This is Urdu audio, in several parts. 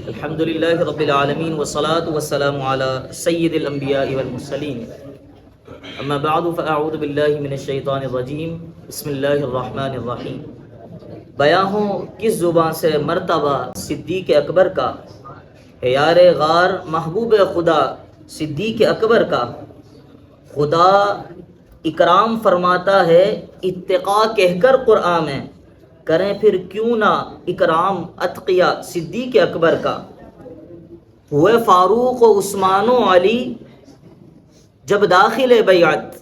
الحمدللہ رب العالمین والصلاة والسلام علی سید الانبیاء والمرسلین اما بعد فاعوذ باللہ من الشیطان الرجیم بسم اللہ الرحمن الرحیم۔ بیاں ہو کس زبان سے مرتبہ صدیق اکبر کا، ہے یار غار محبوب خدا صدیق اکبر کا، خدا اکرام فرماتا ہے اتقا کہہ کر قرآن میں، کریں پھر کیوں نہ اکرام اتقیا صدیق اکبر کا۔ ہوئے فاروق و عثمان و علی جب داخل بیعت،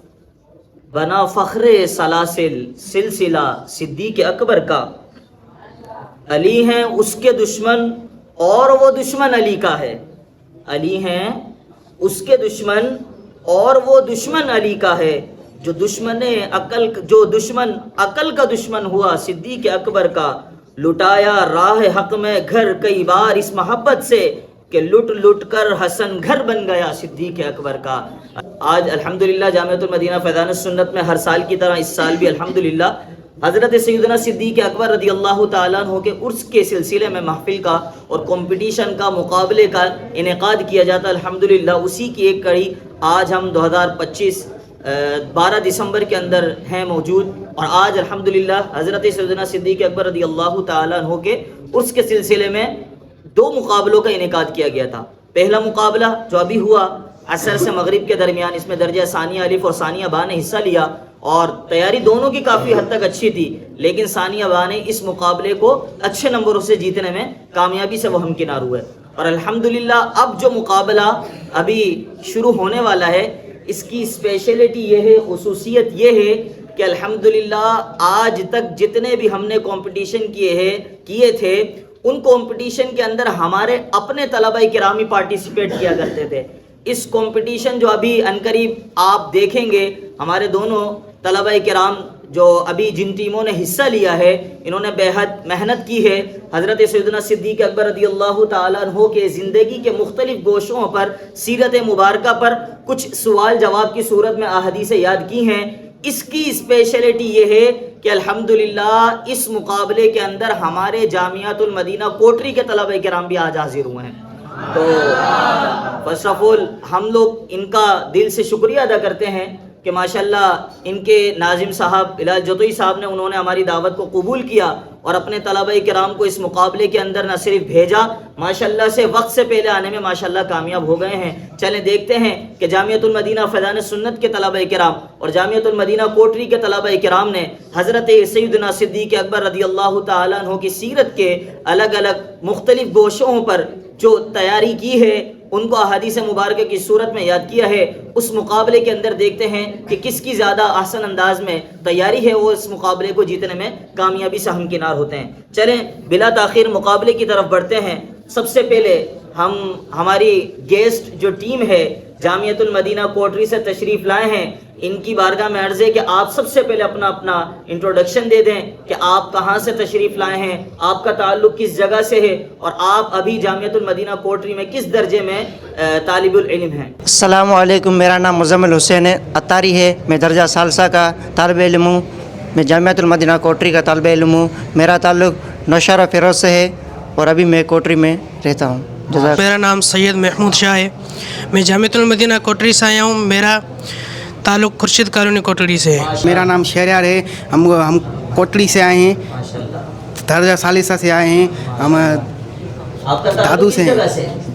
بنا فخر سلاسل سلسلہ صدیق اکبر کا۔ علی ہیں اس کے دشمن اور وہ دشمن علی کا ہے، علی ہیں اس کے دشمن اور وہ دشمن علی کا ہے۔ جو دشمن عقل کا دشمن ہوا صدیق اکبر کا، لٹایا راہ حق میں گھر کئی بار اس محبت سے، کہ لٹ لٹ کر حسن گھر بن گیا صدیق اکبر کا۔ آج الحمدللہ جامعۃ المدینہ فیضان السنت میں ہر سال کی طرح اس سال بھی الحمدللہ حضرت سیدنا صدیق اکبر رضی اللہ تعالیٰ عنہ کے عرس کے سلسلے میں محفل کا اور کمپٹیشن کا مقابلے کا انعقاد کیا جاتا ہے۔ الحمدللہ اسی کی ایک کڑی آج ہم 2025 12 دسمبر کے اندر ہیں موجود، اور آج الحمدللہ حضرت سیدنا صدیق اکبر رضی اللہ تعالیٰ عنہ کے عرس کے سلسلے میں 2 مقابلوں کا انعقاد کیا گیا تھا۔ پہلا مقابلہ جو ابھی ہوا عصر سے مغرب کے درمیان، اس میں درجہ ثانیہ الف اور ثانیہ با نے حصہ لیا، اور تیاری دونوں کی کافی حد تک اچھی تھی، لیکن ثانیہ با نے اس مقابلے کو اچھے نمبروں سے جیتنے میں کامیابی سے وہ ہمکنار ہوئے۔ اور الحمدللہ اب جو مقابلہ ابھی شروع ہونے والا ہے، اس کی اسپیشلٹی یہ ہے، خصوصیت یہ ہے کہ الحمدللہ آج تک جتنے بھی ہم نے کمپٹیشن کیے تھے، ان کمپٹیشن کے اندر ہمارے اپنے طلبہ کرام ہی پارٹیسپیٹ کیا کرتے تھے۔ اس کمپٹیشن جو ابھی عنقریب آپ دیکھیں گے، ہمارے دونوں طلبہ کرام جو ابھی جن ٹیموں نے حصہ لیا ہے، انہوں نے بے حد محنت کی ہے۔ حضرت سیدنا صدیق اکبر رضی اللہ تعالیٰ عنہ کے زندگی کے مختلف گوشوں پر، سیرت مبارکہ پر کچھ سوال جواب کی صورت میں احادیث یاد کی ہیں۔ اس کی اسپیشلٹی یہ ہے کہ الحمدللہ اس مقابلے کے اندر ہمارے جامعۃ المدینہ کوٹری کے طلبہ کرام بھی آج حاضر ہوئے ہیں۔ تو فرسٹ آف آل ہم لوگ ان کا دل سے شکریہ ادا کرتے ہیں کہ ماشاءاللہ ان کے ناظم صاحب الہی جتوئی صاحب نے، انہوں نے ہماری دعوت کو قبول کیا اور اپنے طلبہ کرام کو اس مقابلے کے اندر نہ صرف بھیجا، ماشاءاللہ سے وقت سے پہلے آنے میں ماشاءاللہ کامیاب ہو گئے ہیں۔ چلیں دیکھتے ہیں کہ جامعۃ المدینہ فیضان سنت کے طلبہ کرام اور جامعۃ المدینہ کوٹری کے طلبہ کرام نے حضرت سیدنا صدیق اکبر رضی اللہ تعالیٰ عنہ کی سیرت کے الگ الگ مختلف گوشوں پر جو تیاری کی ہے، ان کو احادیث مبارکہ کی صورت میں یاد کیا ہے۔ اس مقابلے کے اندر دیکھتے ہیں کہ کس کی زیادہ احسن انداز میں تیاری ہے، وہ اس مقابلے کو جیتنے میں کامیابی سے ہمکنار ہوتے ہیں۔ چلیں بلا تاخیر مقابلے کی طرف بڑھتے ہیں۔ سب سے پہلے ہماری گیسٹ جو ٹیم ہے جامعۃ المدینہ کوٹری سے تشریف لائے ہیں، ان کی بارگاہ میں عرض ہے کہ آپ سب سے پہلے اپنا انٹروڈکشن دے دیں کہ آپ کہاں سے تشریف لائے ہیں، آپ کا تعلق کس جگہ سے ہے، اور آپ ابھی جامعۃ المدینہ کوٹری میں کس درجے میں طالب العلم ہیں۔ السلام علیکم، میرا نام مزمل حسین عطاری ہے، میں درجہ ثالثہ کا طالب علم ہوں، میں جامعۃ المدینہ کوٹری کا طالب علم ہوں۔ میرا تعلق نوشہرہ فیروز سے ہے اور ابھی میں کوٹری میں رہتا ہوں۔ میرا نام سید محمود شاہ ہے، میں جامعۃ المدینہ کوٹری سے آیا ہوں، میرا تعلق خورشید کالونی کوٹری سے ہے۔ میرا نام شہریار ہے، ہم کوٹری سے آئے ہیں، درجہ ثالثہ سے آئے ہیں، ہم آپ کا دادو سے ہیں،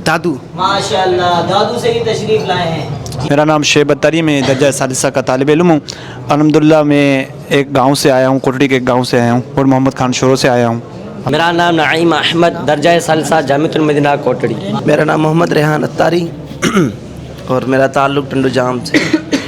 دادو۔ ماشاءاللہ دادو سے ہی تشریف لائے ہیں۔ میرا نام شعیب اتاری، میں درجہ ثالثہ کا طالب علم ہوں۔ الحمدللہ میں ایک گاؤں سے آیا ہوں، کوٹری کے ایک گاؤں سے آیا ہوں، اور محمد خان شورو سے آیا ہوں۔ میرا نام نعیم احمد، درجہ ثالثہ جامعۃ المدینہ کوٹری۔ میرا نام محمد ریحان اتاری اور میرا تعلق ٹنڈو جام سے۔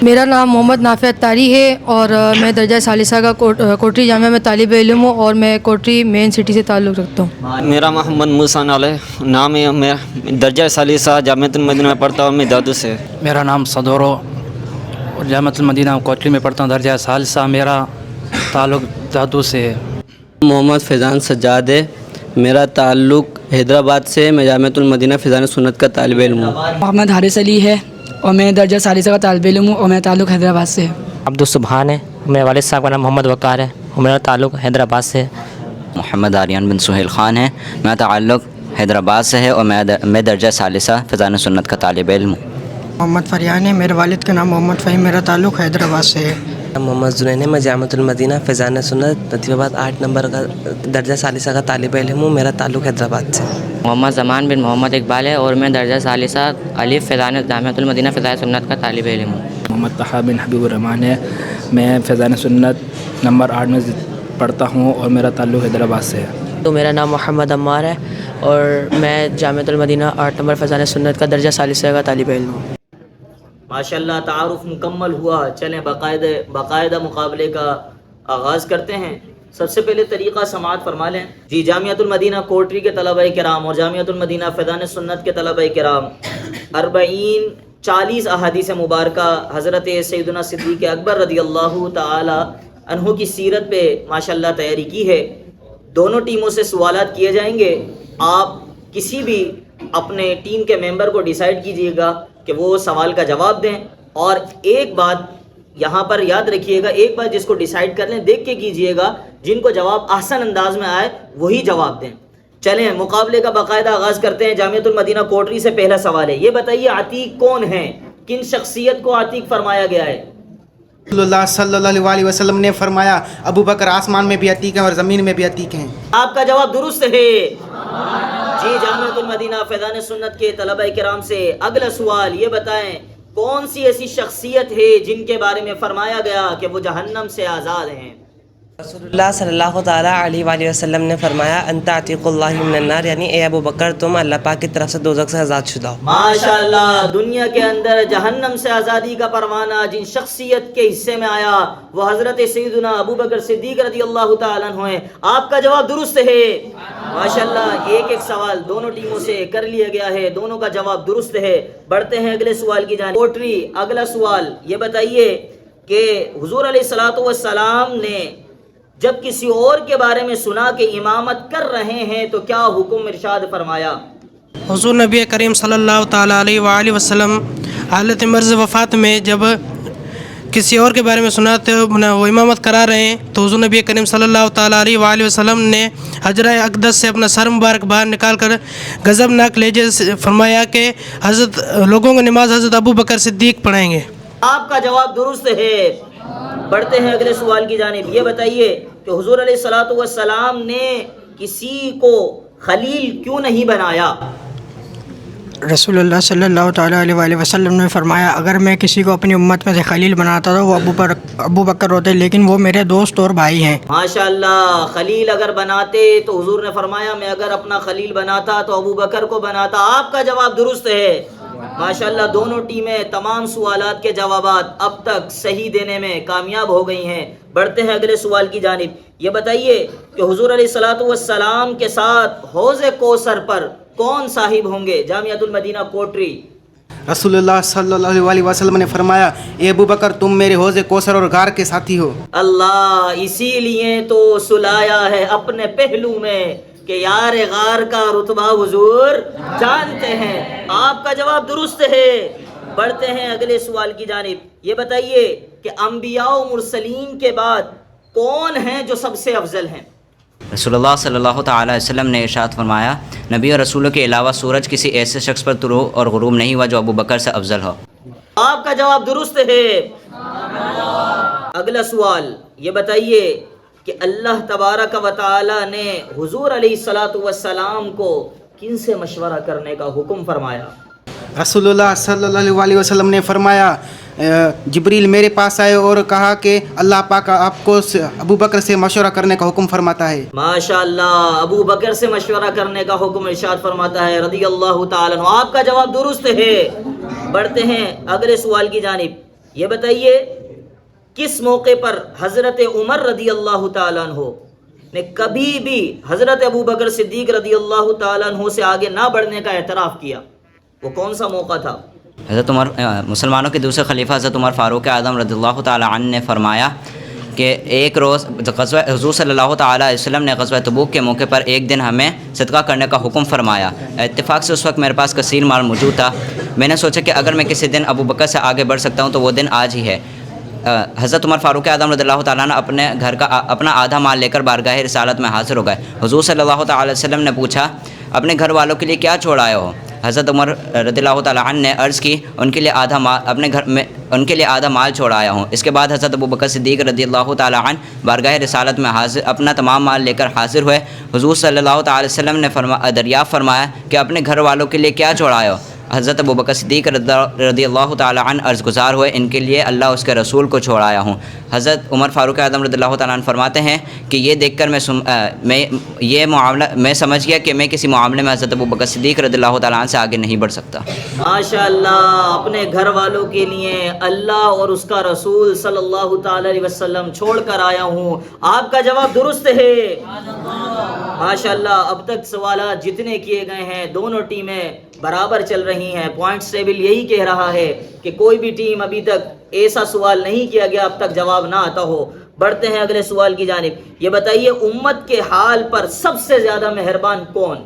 میرا نام محمد نافع اتاری ہے اور میں درجہ ثالثہ کا کوٹری جامعہ میں طالب علم ہوں، اور میں کوٹری مین سٹی سے تعلق رکھتا ہوں۔ میرا محمد موسیٰ علیہ نام ہے، میں درجہ ثالثہ جامعۃ المدینہ میں پڑھتا ہوں، میں دادو سے۔ میرا نام صدورو اور جامعۃ المدینہ کوٹری میں پڑھتا ہوں، درجہ ثالثہ، میرا تعلق دادو سے ہے۔ محمد فیضان سجاد ہے، میرا تعلق حیدرآباد سے، میں جامعۃ المدینہ فیضان سنت کا طالب علم ہوں۔ محمد حارث علی ہے اور میں درجہ ثالثہ کا طالب علم ہوں، اور میرا تعلق حیدرآباد سے ہے۔ عبدالسبحان ہے، میرے والد صاحب کا نام محمد وقار ہے اور میرا تعلق حیدرآباد سے ہے۔ محمد آریان بن سہیل خان ہے، میرا تعلق حیدرآباد سے ہے اور میں درجہ ثالثہ فیضان سنت کا طالب علم ہوں۔ محمد فریان ہے، میرے والد کا نام محمد فہیم، میرا تعلق حیدرآباد سے ہے۔ محمد زنین ہے، میں جامعۃ المدینہ فیضان سنت نتیب آباد 8 نمبر کا درجہ ثالثہ کا طالب علم ہوں، میرا تعلق حیدرآباد سے۔ محمد زمان بن محمد اقبال ہے اور میں درجہ ثالثہ الف فیضان جامعۃ المدینہ فیضان سنت کا طالب علم ہوں۔ محمد طہا بن حبیب الرحمان ہے، میں فیضان سنت نمبر 8 میں پڑھتا ہوں اور میرا تعلق حیدرآباد سے ہے۔ تو میرا نام محمد عمار ہے اور میں جامعۃ المدینہ 8 نمبر فیضان سنت کا درجہ ثالثہ کا طالب علم ہوں۔ ماشاءاللہ تعارف مکمل ہوا، چلیں باقاعدہ مقابلے کا آغاز کرتے ہیں۔ سب سے پہلے طریقہ سماعت فرما لیں جی۔ جامعۃ المدینہ کوٹری کے طلبہ کرام اور جامعۃ المدینہ فیضان سنت کے طلبہ کرام 40 احادیث مبارکہ حضرت سیدنا صدیق اکبر رضی اللہ تعالی عنہ کی سیرت پہ ماشاءاللہ تیاری کی ہے۔ دونوں ٹیموں سے سوالات کیے جائیں گے، آپ کسی بھی اپنے ٹیم کے ممبر کو ڈیسائیڈ کیجئے گا کہ وہ سوال کا جواب دیں، اور ایک بات یہاں پر یاد رکھیے گا، ایک بات جس کو ڈیسائیڈ کر لیں دیکھ کے کیجئے گا، جن کو جواب احسن انداز میں آئے وہی جواب دیں۔ چلیں مقابلے کا باقاعدہ آغاز کرتے ہیں۔ جامعۃ المدینہ کوٹری سے پہلا سوال ہے، یہ بتائیے عتیق کون ہیں؟ کن شخصیت کو عتیق فرمایا گیا ہے؟ رسول اللہ صلی اللہ علیہ وسلم نے فرمایا ابو بکر آسمان میں بھی عتیق ہیں اور زمین میں بھی عتیق ہیں۔ آپ کا جواب درست ہے جی۔ جامعۃ المدینہ فیضان سنت کے طلبہ کرام سے اگلا سوال، یہ بتائیں کون سی ایسی شخصیت ہے جن کے بارے میں فرمایا گیا کہ وہ جہنم سے آزاد ہیں؟ رسول اللہ صلی اللہ تعالیٰ علیہ وآلہ وسلم نے فرمایا انت عتیق اللہ من النار، یعنی اے ابو بکر تم اللہ پاک کی طرف سے دوزخ سے آزاد شدہ ہو۔ ماشاءاللہ، دنیا کے اندر جہنم سے آزادی کا پروانہ جن شخصیت کے حصے میں آیا وہ حضرت سیدنا ابو بکر صدیق رضی اللہ تعالیٰ عنہ ہیں۔ آپ کا جواب درست ہے ماشاءاللہ۔ ایک سوال دونوں ٹیموں سے کر لیا گیا ہے، دونوں کا جواب درست ہے۔ بڑھتے ہیں اگلے سوال کی جانب۔ کوٹری اگلا سوال، یہ بتائیے کہ حضور علیہ الصلوۃ والسلام نے جب کسی اور کے بارے میں سنا کہ امامت کر رہے ہیں تو کیا حکم ارشاد فرمایا؟ حضور نبی کریم صلی اللہ تعالیٰ علیہ وآلہ وسلم حالت مرض وفات میں جب کسی اور کے بارے میں سنا تو وہ امامت کرا رہے ہیں تو حضور نبی کریم صلی اللہ تعالیٰ علیہ وآلہ وسلم نے حجرہ اقدس سے اپنا سر مبارک باہر نکال کر غضبناک لہجے سے فرمایا کہ حضرت لوگوں کو نماز حضرت ابو بکر صدیق پڑھائیں گے۔ آپ کا جواب درست ہے۔ بڑھتے ہیں اگلے سوال کی جانب۔ یہ بتائیے کہ حضور علیہ الصلوۃ والسلام نے کسی کو خلیل کیوں نہیں بنایا؟ رسول اللہ صلی اللہ تعالیٰ علیہ وآلہ وسلم نے فرمایا اگر میں کسی کو اپنی امت میں سے خلیل بناتا تو وہ ابو بکر ہوتے، لیکن وہ میرے دوست اور بھائی ہیں۔ ماشاءاللہ، خلیل اگر بناتے تو حضور نے فرمایا میں اگر اپنا خلیل بناتا تو ابو بکر کو بناتا۔ آپ کا جواب درست ہے ماشاءاللہ۔ دونوں ٹیمیں تمام سوالات کے جوابات اب تک صحیح دینے میں کامیاب ہو گئی ہیں۔ بڑھتے ہیں اگلے سوال کی جانب۔ یہ بتائیے کہ حضور علیہ الصلوۃ والسلام کے ساتھ حوض کوثر پر کون صاحب ہوں گے؟ جامعۃ المدینہ کوٹری۔ رسول اللہ صلی اللہ علیہ وسلم نے فرمایا اے ابو بکر تم میرے حوض کوثر اور غار کے ساتھی ہو۔ اللہ اسی لیے تو سلایا ہے اپنے پہلو میں کہ یار غار کا رتبہ حضور جانتے ہیں۔ آپ کا جواب درست ہے۔ بڑھتے ہیں اگلے سوال کی جانب۔ یہ بتائیے کہ انبیاء و مرسلین کے بعد کون ہیں جو سب سے افضل ہیں؟ رسول اللہ صلی اللہ تعالیٰ علیہ وسلم نے ارشاد فرمایا نبی اور رسولوں کے علاوہ سورج کسی ایسے شخص پر طلوع اور غروب نہیں ہوا جو ابو بکر سے افضل ہو۔ آپ کا جواب درست ہے۔ اگلا سوال یہ بتائیے کہ اللہ تبارک و تعالی نے حضور علیہ الصلوۃ والسلام کو کن سے مشورہ کرنے کا حکم فرمایا؟ رسول اللہ صلی اللہ علیہ وسلم نے فرمایا جبریل میرے پاس آئے اور کہا کہ اللہ پاک آپ کو ابو بکر سے مشورہ کرنے کا حکم فرماتا ہے۔ ماشاءاللہ، ابو بکر سے مشورہ کرنے کا حکم ارشاد فرماتا ہے رضی اللہ تعالیٰ عنہ۔ آپ کا جواب درست ہے۔ بڑھتے ہیں اگلے سوال کی جانب۔ یہ بتائیے کس موقع پر حضرت عمر رضی اللہ تعالیٰ عنہ نے کبھی بھی حضرت ابو بکر صدیق رضی اللہ تعالیٰ عنہ سے آگے نہ بڑھنے کا اعتراف کیا؟ وہ کون سا موقع تھا؟ حضرت عمر مسلمانوں کے دوسرے خلیفہ حضرت عمر فاروق اعظم رضی اللہ تعالیٰ عنہ نے فرمایا کہ ایک روز حضور صلی اللہ تعالیٰ علیہ وسلم نے غزوہ تبوک کے موقع پر ایک دن ہمیں صدقہ کرنے کا حکم فرمایا۔ اتفاق سے اس وقت میرے پاس کثیر مال موجود تھا۔ میں نے سوچا کہ اگر میں کسی دن ابو بکر سے آگے بڑھ سکتا ہوں تو وہ دن آج ہی ہے۔ حضرت عمر فاروق اعظم رضی اللہ تعالیٰ عنہ اپنے گھر کا اپنا آدھا مال لے کر بارگاہ رسالت میں حاضر ہو گئے. حضور صلی اللہ تعالیٰ علیہ وسلم نے پوچھا اپنے گھر والوں کے لیے کیا چھوڑ آئے ہو؟ حضرت عمر رضی اللہ تعالیٰ عنہ نے عرض کی ان کے لیے آدھا مال اپنے گھر میں ان کے لیے آدھا مال چھوڑ آیا ہوں. اس کے بعد حضرت ابوبکر صدیق رضی اللہ تعالیٰ عنہ بارگاہ رسالت میں حاضر اپنا تمام مال لے کر حاضر ہوئے. حضور صلی اللہ تعالیٰ علیہ وسلم نے دریافت فرمایا کہ اپنے گھر والوں کے لیے کیا چھوڑ آئے ہو؟ حضرت ابوبکر صدیق رضی اللہ تعالیٰ عنہ عرض گزار ہوئے ان کے لیے اللہ اس کے رسول کو چھوڑ آیا ہوں. حضرت عمر فاروق اعظم رضی اللہ تعالیٰ عنہ فرماتے ہیں کہ یہ دیکھ کر میں سمجھ گیا کہ میں کسی معاملے میں حضرت ابوبکر صدیق رضی اللہ تعالیٰ عنہ سے آگے نہیں بڑھ سکتا. ماشاء اللہ اپنے گھر والوں کے لیے اللہ اور اس کا رسول صلی اللہ تعالی علیہ وسلم چھوڑ کر آیا ہوں. آپ کا جواب درست ہے. ماشاء اللہ اب تک سوالات جتنے کیے گئے ہیں دونوں ٹیمیں برابر چل رہی ہیں. پوائنٹس ٹیبل یہی کہہ رہا ہے کہ کوئی بھی ٹیم ابھی تک ایسا سوال نہیں کیا گیا اب تک جواب نہ آتا ہو. بڑھتے ہیں اگلے سوال کی جانب. یہ بتائیے امت کے حال پر سب سے زیادہ مہربان کون؟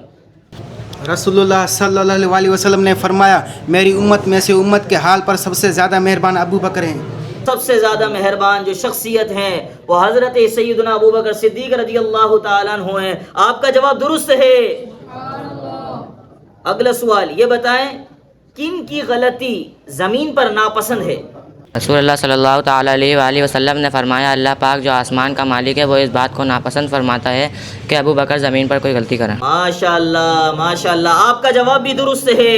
رسول اللہ صلی اللہ علیہ وسلم نے فرمایا میری امت میں سے امت کے حال پر سب سے زیادہ مہربان ابو بکر ہیں. سب سے زیادہ مہربان جو شخصیت ہیں وہ حضرت سیدنا ابو بکر صدیق رضی اللہ تعالیٰ عنہ ہیں. آپ کا جواب درست ہے. اگلا سوال یہ بتائیں کن کی غلطی زمین پر ناپسند ہے؟ رسول اللہ صلی اللہ تعالیٰ علیہ وآلہ وسلم نے فرمایا اللہ پاک جو آسمان کا مالک ہے وہ اس بات کو ناپسند فرماتا ہے کہ ابو بکر زمین پر کوئی غلطی کریں. ماشاء اللہ ماشاء اللہ آپ کا جواب بھی درست ہے.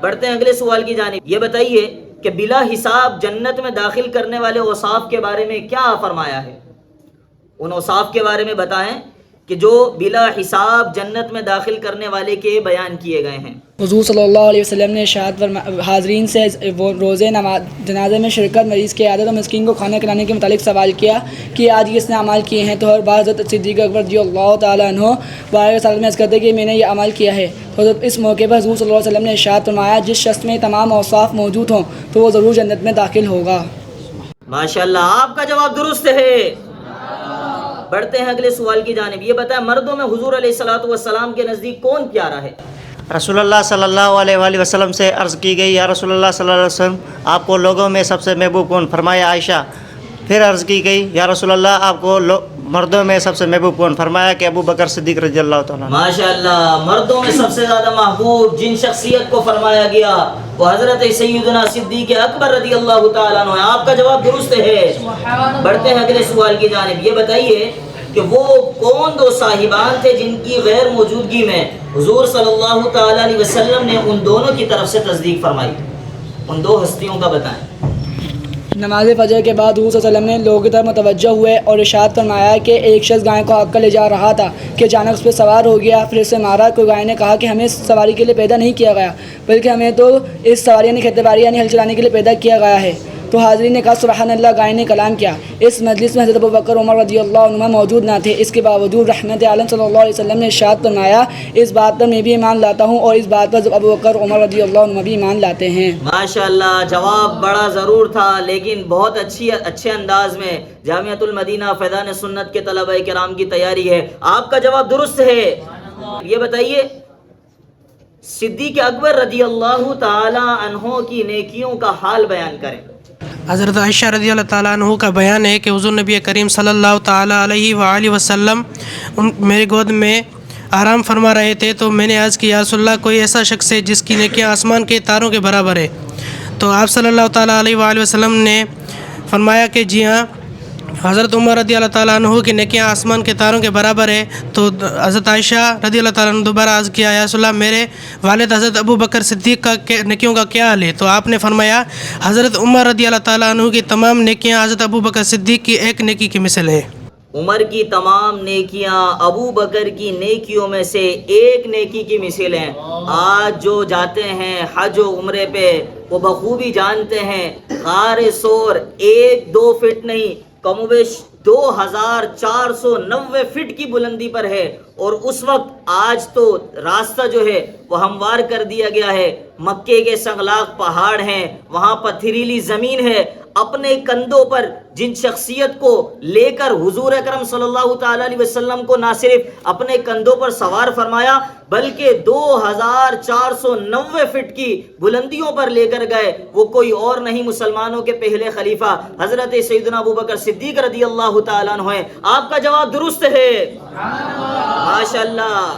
بڑھتے ہیں اگلے سوال کی جانب. یہ بتائیے کہ بلا حساب جنت میں داخل کرنے والے اوصاف کے بارے میں کیا فرمایا ہے؟ ان اوصاف کے بارے میں بتائیں کہ جو بلا حساب جنت میں داخل کرنے والے کے بیان کیے گئے ہیں. حضور صلی اللہ علیہ وسلم نے ارشاد حاضرین سے وہ روزے نماز جنازے میں شرکت مریض کی عادت اور مسکین کو کھانا کھلانے کے متعلق سوال کیا کہ آج کس نے عمل کیے ہیں؟ تو ہر بار حضرت صدیق اکبر رضی اللہ تعالیٰ عنہ بارگاہ رسالت میں عرض کرتے کہ میں نے یہ عمل کیا ہے. تو اس موقع پر حضور صلی اللہ علیہ وسلم نے ارشاد فرمایا جس شخص میں تمام اوصاف موجود ہوں تو وہ ضرور جنت میں داخل ہوگا. ماشاء اللہ آپ کا جواب درست ہے. بڑھتے ہیں اگلے سوال کی جانب. یہ بتائیں مردوں میں حضور علیہ الصلوۃ والسلام کے نزدیک کون پیارا ہے؟ رسول اللہ صلی اللہ علیہ وآلہ وسلم سے عرض کی گئی یا رسول اللہ صلی اللہ علیہ وسلم آپ کو لوگوں میں سب سے محبوب کون؟ فرمایا عائشہ. پھر عرض کی گئی یا رسول اللہ آپ کو مردوں میں سب سے محبوب کون؟ فرمایا کہ ابو بکر صدیق رضی اللہ تعالیٰ. ماشاء اللہ مردوں میں سب سے زیادہ محبوب جن شخصیت کو فرمایا گیا وہ حضرت سیدنا صدیق اکبر رضی اللہ تعالیٰ عنہ. آپ کا جواب درست ہے. بڑھتے ہیں اگلے سوال کی جانب. یہ بتائیے کہ وہ کون دو صاحبان تھے جن کی غیر موجودگی میں حضور صلی اللہ تعالیٰ علیہ وسلم نے ان دونوں کی طرف سے تصدیق فرمائی؟ ان دو ہستیوں کا بتائیں. نماز فجر کے بعد حضور صلی اللہ علیہ وسلم نے لوگوں کی طرف متوجہ ہوئے اور ارشاد فرمایا کہ ایک شخص گائے کو ہانک کر لے جا رہا تھا کہ اچانک اس پہ سوار ہو گیا پھر اسے مارا. کوئی گائے نے کہا کہ ہمیں اس سواری کے لیے پیدا نہیں کیا گیا بلکہ ہمیں تو اس سواری یعنی کھیتی باڑی یعنی ہل چلانے کے لیے پیدا کیا گیا ہے. تو حاضرین نے کہا سبحان اللہ. گائے نے کلام کیا. اس مجلس میں حضرت ابوبکر عمر رضی اللہ عنہ موجود نہ تھے. اس کے باوجود رحمت عالم صلی اللہ علیہ وسلم نے ارشاد فرمایا اس بات پر میں بھی ایمان لاتا ہوں اور اس بات پر ابوبکر عمر رضی اللہ عنہ بھی ایمان لاتے ہیں. ماشاء اللہ جواب بڑا ضرور تھا لیکن بہت اچھے انداز میں جامعۃ المدینہ فیضان سنت کے طلبہ کرام کی تیاری ہے. آپ کا جواب درست ہے. یہ بتائیے صدیق اکبر رضی اللہ تعالی عنہ کی نیکیوں کا حال بیان کریں. حضرت عائشہ رضی اللہ تعالیٰ عنہ کا بیان ہے کہ حضور نبی کریم صلی اللہ تعالیٰ علیہ وآلہ وسلم میرے گود میں آرام فرما رہے تھے تو میں نے عرض کی یا رسول اللہ کوئی ایسا شخص ہے جس کی نیکیاں آسمان کے تاروں کے برابر ہے؟ تو آپ صلی اللہ تعالیٰ علیہ وآلہ وسلم نے فرمایا کہ جی ہاں حضرت عمر رضی اللہ تعالیٰ عنہ کی نیکیاں آسمان کے تاروں کے برابر ہے. تو حضرت عائشہ رضی اللہ تعالیٰ عنہ دوبارہ عرض کیا یا رسول اللہ میرے والد حضرت ابو بکر صدیق کا نیکیوں کا کیا حال ہے؟ تو آپ نے فرمایا حضرت عمر رضی اللہ تعالیٰ عنہ کی تمام نیکیاں حضرت ابو بکر صدیق کی ایک نیکی کی مثل ہے. عمر کی تمام نیکیاں ابو بکر کی نیکیوں میں سے ایک نیکی کی مثل ہیں. آج جو جاتے ہیں حج و عمرے پہ وہ بخوبی جانتے ہیں غار ثور 1-2 فٹ نہیں کم و بیش 2490 فٹ کی بلندی پر ہے اور اس وقت آج تو راستہ جو ہے وہ ہموار کر دیا گیا ہے، مکے کے سنگلاخ پہاڑ ہیں، وہاں پتھریلی زمین ہے، اپنے کندھوں پر جن شخصیت کو لے کر حضور اکرم صلی اللہ تعالی علیہ وسلم کو نہ صرف اپنے کندھوں پر سوار فرمایا بلکہ 2490 فٹ کی بلندیوں پر لے کر گئے، وہ کوئی اور نہیں مسلمانوں کے پہلے خلیفہ حضرت سیدنا ابوبکر صدیق رضی اللہ تعالیٰ عنہ ہیں۔ آپ کا جواب درست ہے، ماشاءاللہ۔